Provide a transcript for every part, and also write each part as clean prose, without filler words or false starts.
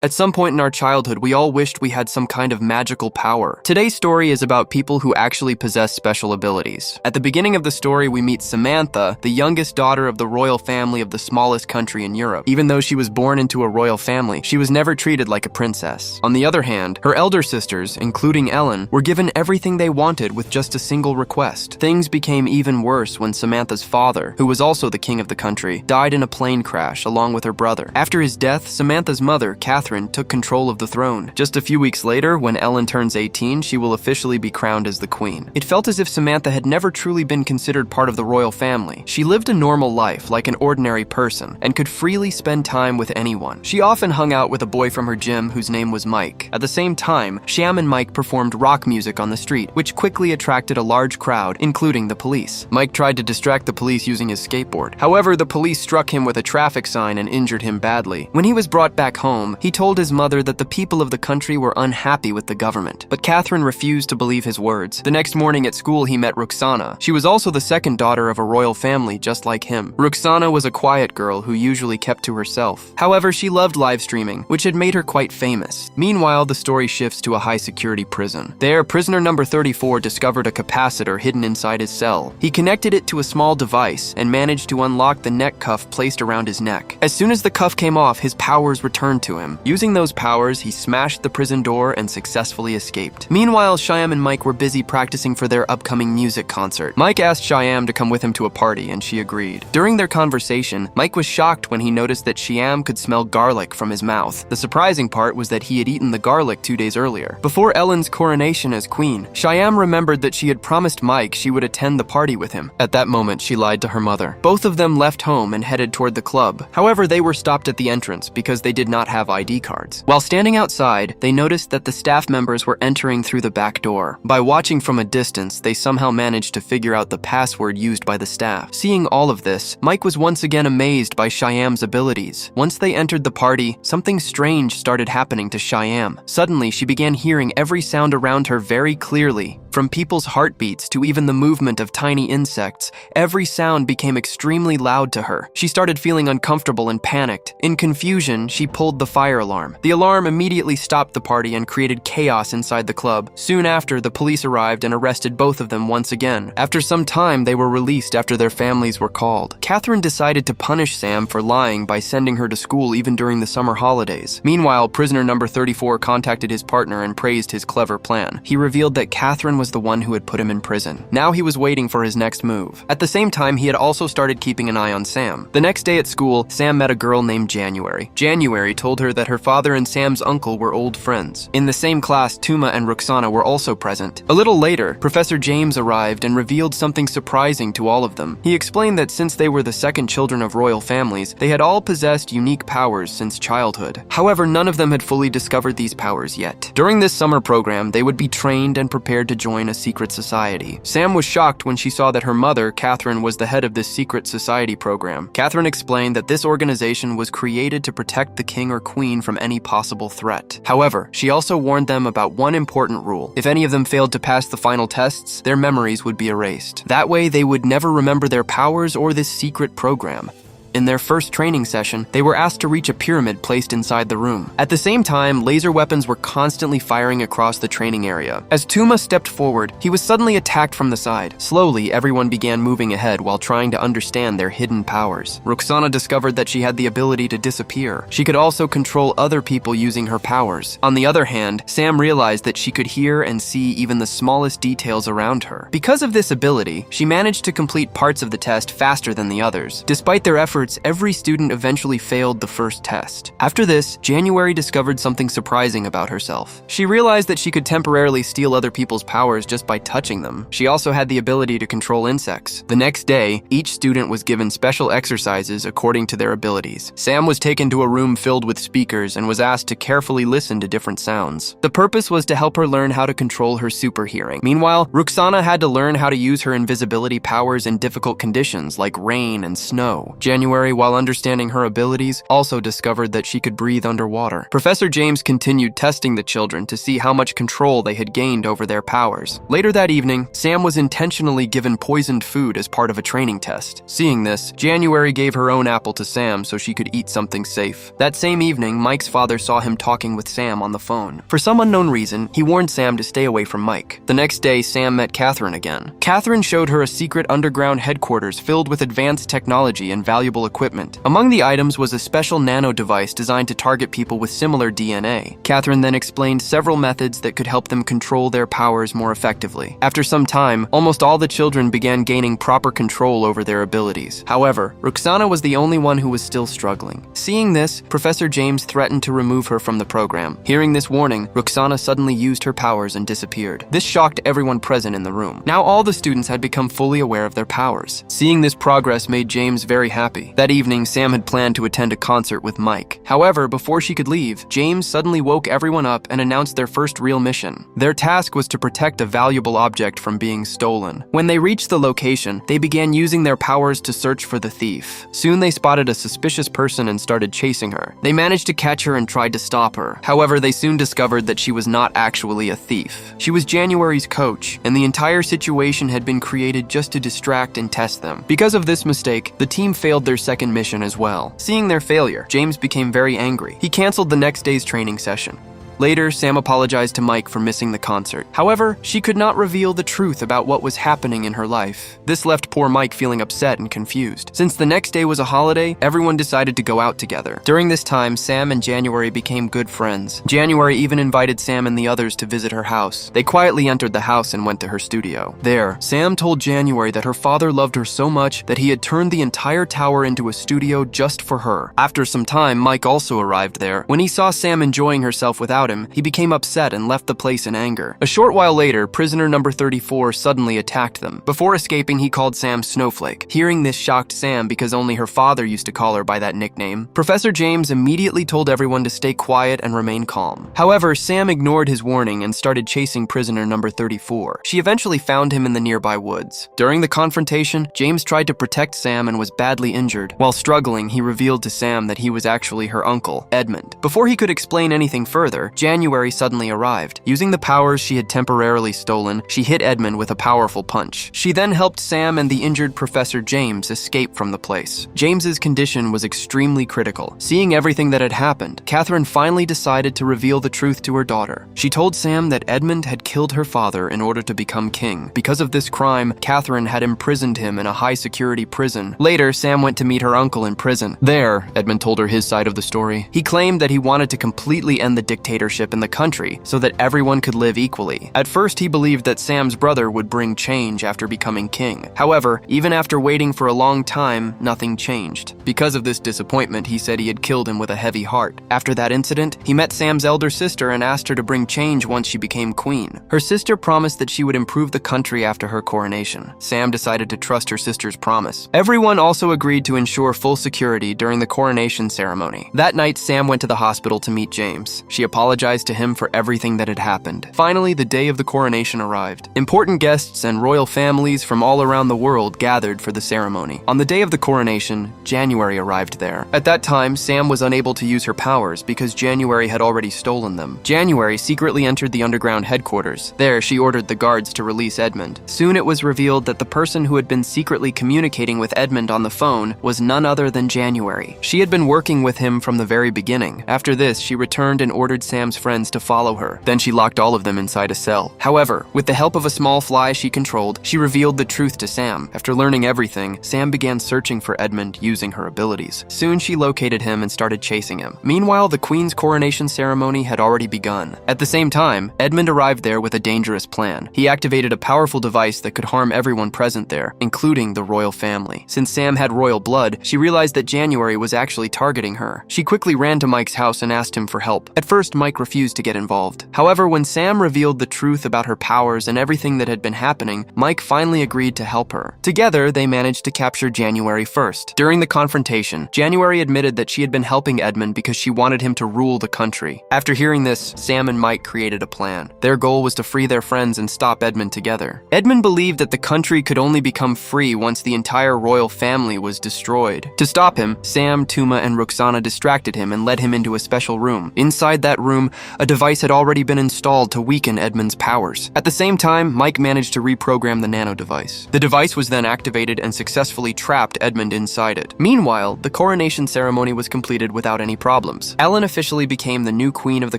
At some point in our childhood, we all wished we had some kind of magical power. Today's story is about people who actually possess special abilities. At the beginning of the story, we meet Samantha, the youngest daughter of the royal family of the smallest country in Europe. Even though she was born into a royal family, she was never treated like a princess. On the other hand, her elder sisters, including Ellen, were given everything they wanted with just a single request. Things became even worse when Samantha's father, who was also the king of the country, died in a plane crash along with her brother. After his death, Samantha's mother, Catherine, took control of the throne. Just a few weeks later, when Ellen turns 18, she will officially be crowned as the queen. It felt as if Samantha had never truly been considered part of the royal family. She lived a normal life like an ordinary person and could freely spend time with anyone. She often hung out with a boy from her gym whose name was Mike. At the same time, Sham and Mike performed rock music on the street, which quickly attracted a large crowd, including the police. Mike tried to distract the police using his skateboard. However, the police struck him with a traffic sign and injured him badly. When he was brought back home, he told his mother that the people of the country were unhappy with the government, but Catherine refused to believe his words. The next morning at school, he met Roxana. She was also the second daughter of a royal family just like him. Roxana was a quiet girl who usually kept to herself. However, she loved live streaming, which had made her quite famous. Meanwhile, the story shifts to a high-security prison. There, prisoner number 34 discovered a capacitor hidden inside his cell. He connected it to a small device and managed to unlock the neck cuff placed around his neck. As soon as the cuff came off, his powers returned to him. Using those powers, he smashed the prison door and successfully escaped. Meanwhile, Shyam and Mike were busy practicing for their upcoming music concert. Mike asked Shyam to come with him to a party, and she agreed. During their conversation, Mike was shocked when he noticed that Shyam could smell garlic from his mouth. The surprising part was that he had eaten the garlic 2 days earlier. Before Ellen's coronation as queen, Shyam remembered that she had promised Mike she would attend the party with him. At that moment, she lied to her mother. Both of them left home and headed toward the club. However, they were stopped at the entrance because they did not have ID cards. While standing outside, they noticed that the staff members were entering through the back door. By watching from a distance, they somehow managed to figure out the password used by the staff. Seeing all of this, Mike was once again amazed by Shyam's abilities. Once they entered the party, something strange started happening to Shyam. Suddenly, she began hearing every sound around her very clearly. From people's heartbeats to even the movement of tiny insects, every sound became extremely loud to her. She started feeling uncomfortable and panicked. In confusion, she pulled the fire alarm. The alarm immediately stopped the party and created chaos inside the club. Soon after, the police arrived and arrested both of them once again. After some time, they were released after their families were called. Catherine decided to punish Sam for lying by sending her to school even during the summer holidays. Meanwhile, prisoner number 34 contacted his partner and praised his clever plan. He revealed that Catherine was the one who had put him in prison. Now he was waiting for his next move. At the same time, he had also started keeping an eye on Sam. The next day at school, Sam met a girl named January. January told her that her father and Sam's uncle were old friends. In the same class, Tuma and Roxana were also present. A little later, Professor James arrived and revealed something surprising to all of them. He explained that since they were the second children of royal families, they had all possessed unique powers since childhood. However, none of them had fully discovered these powers yet. During this summer program, they would be trained and prepared to join a secret society. Sam was shocked when she saw that her mother, Catherine, was the head of this secret society program. Catherine explained that this organization was created to protect the king or queen from any possible threat. However, she also warned them about one important rule. If any of them failed to pass the final tests, their memories would be erased. That way, they would never remember their powers or this secret program. In their first training session, they were asked to reach a pyramid placed inside the room. At the same time, laser weapons were constantly firing across the training area. As Tuma stepped forward, he was suddenly attacked from the side. Slowly, everyone began moving ahead while trying to understand their hidden powers. Roxana discovered that she had the ability to disappear. She could also control other people using her powers. On the other hand, Sam realized that she could hear and see even the smallest details around her. Because of this ability, she managed to complete parts of the test faster than the others. Despite their efforts, every student eventually failed the first test. After this, January discovered something surprising about herself. She realized that she could temporarily steal other people's powers just by touching them. She also had the ability to control insects. The next day, each student was given special exercises according to their abilities. Sam was taken to a room filled with speakers and was asked to carefully listen to different sounds. The purpose was to help her learn how to control her super hearing. Meanwhile, Roxana had to learn how to use her invisibility powers in difficult conditions like rain and snow. January January, while understanding her abilities, also discovered that she could breathe underwater. Professor James continued testing the children to see how much control they had gained over their powers. Later that evening, Sam was intentionally given poisoned food as part of a training test. Seeing this, January gave her own apple to Sam so she could eat something safe. That same evening, Mike's father saw him talking with Sam on the phone. For some unknown reason, he warned Sam to stay away from Mike. The next day, Sam met Catherine again. Catherine showed her a secret underground headquarters filled with advanced technology and valuable equipment. Among the items was a special nano device designed to target people with similar DNA. Catherine then explained several methods that could help them control their powers more effectively. After some time, almost all the children began gaining proper control over their abilities. However, Roxana was the only one who was still struggling. Seeing this, Professor James threatened to remove her from the program. Hearing this warning, Roxana suddenly used her powers and disappeared. This shocked everyone present in the room. Now all the students had become fully aware of their powers. Seeing this progress made James very happy. That evening, Sam had planned to attend a concert with Mike. However, before she could leave, James suddenly woke everyone up and announced their first real mission. Their task was to protect a valuable object from being stolen. When they reached the location, they began using their powers to search for the thief. Soon they spotted a suspicious person and started chasing her. They managed to catch her and tried to stop her. However, they soon discovered that she was not actually a thief. She was January's coach, and the entire situation had been created just to distract and test them. Because of this mistake, the team failed their second mission as well. Seeing their failure, James became very angry. He canceled the next day's training session. Later, Sam apologized to Mike for missing the concert. However, she could not reveal the truth about what was happening in her life. This left poor Mike feeling upset and confused. Since the next day was a holiday, everyone decided to go out together. During this time, Sam and January became good friends. January even invited Sam and the others to visit her house. They quietly entered the house and went to her studio. There, Sam told January that her father loved her so much that he had turned the entire tower into a studio just for her. After some time, Mike also arrived there. When he saw Sam enjoying herself without him, he became upset and left the place in anger. A short while later, prisoner number 34 suddenly attacked them. Before escaping, he called Sam Snowflake. Hearing this shocked Sam because only her father used to call her by that nickname. Professor James immediately told everyone to stay quiet and remain calm. However, Sam ignored his warning and started chasing prisoner number 34. She eventually found him in the nearby woods. During the confrontation, James tried to protect Sam and was badly injured. While struggling, he revealed to Sam that he was actually her uncle, Edmund. Before he could explain anything further, January suddenly arrived. Using the powers she had temporarily stolen, she hit Edmund with a powerful punch. She then helped Sam and the injured Professor James escape from the place. James's condition was extremely critical. Seeing everything that had happened, Catherine finally decided to reveal the truth to her daughter. She told Sam that Edmund had killed her father in order to become king. Because of this crime, Catherine had imprisoned him in a high-security prison. Later, Sam went to meet her uncle in prison. There, Edmund told her his side of the story. He claimed that he wanted to completely end the dictatorship in the country so that everyone could live equally. At first, he believed that Sam's brother would bring change after becoming king. However, even after waiting for a long time, nothing changed. Because of this disappointment, he said he had killed him with a heavy heart. After that incident, he met Sam's elder sister and asked her to bring change once she became queen. Her sister promised that she would improve the country after her coronation. Sam decided to trust her sister's promise. Everyone also agreed to ensure full security during the coronation ceremony. That night, Sam went to the hospital to meet James. She apologized to him for everything that had happened. Finally, the day of the coronation arrived. Important guests and royal families from all around the world gathered for the ceremony. On the day of the coronation, January arrived there. At that time, Sam was unable to use her powers because January had already stolen them. January secretly entered the underground headquarters. There, she ordered the guards to release Edmund. Soon it was revealed that the person who had been secretly communicating with Edmund on the phone was none other than January. She had been working with him from the very beginning. After this, she returned and ordered Sam's friends to follow her. Then she locked all of them inside a cell. However, with the help of a small fly she controlled, she revealed the truth to Sam. After learning everything, Sam began searching for Edmund using her abilities. Soon she located him and started chasing him. Meanwhile, the queen's coronation ceremony had already begun. At the same time, Edmund arrived there with a dangerous plan. He activated a powerful device that could harm everyone present there, including the royal family. Since Sam had royal blood, she realized that January was actually targeting her. She quickly ran to Mike's house and asked him for help. At first, Mike Mike refused to get involved. However, when Sam revealed the truth about her powers and everything that had been happening, Mike finally agreed to help her. Together, they managed to capture January first. During the confrontation, January admitted that she had been helping Edmund because she wanted him to rule the country. After hearing this, Sam and Mike created a plan. Their goal was to free their friends and stop Edmund together. Edmund believed that the country could only become free once the entire royal family was destroyed. To stop him, Sam, Tuma, and Roxana distracted him and led him into a special room. Inside that room, a device had already been installed to weaken Edmund's powers. At the same time, Mike managed to reprogram the nano device. The device was then activated and successfully trapped Edmund inside it. Meanwhile, the coronation ceremony was completed without any problems. Ellen officially became the new queen of the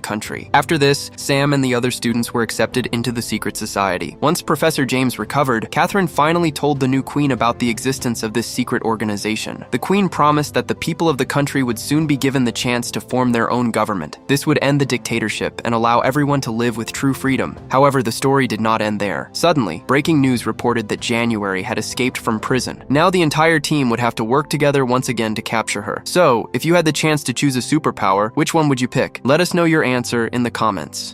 country. After this, Sam and the other students were accepted into the secret society. Once Professor James recovered, Catherine finally told the new queen about the existence of this secret organization. The queen promised that the people of the country would soon be given the chance to form their own government. This would end the dictatorship and allow everyone to live with true freedom. However, the story did not end there. Suddenly, breaking news reported that January had escaped from prison. Now the entire team would have to work together once again to capture her. So, if you had the chance to choose a superpower, which one would you pick? Let us know your answer in the comments.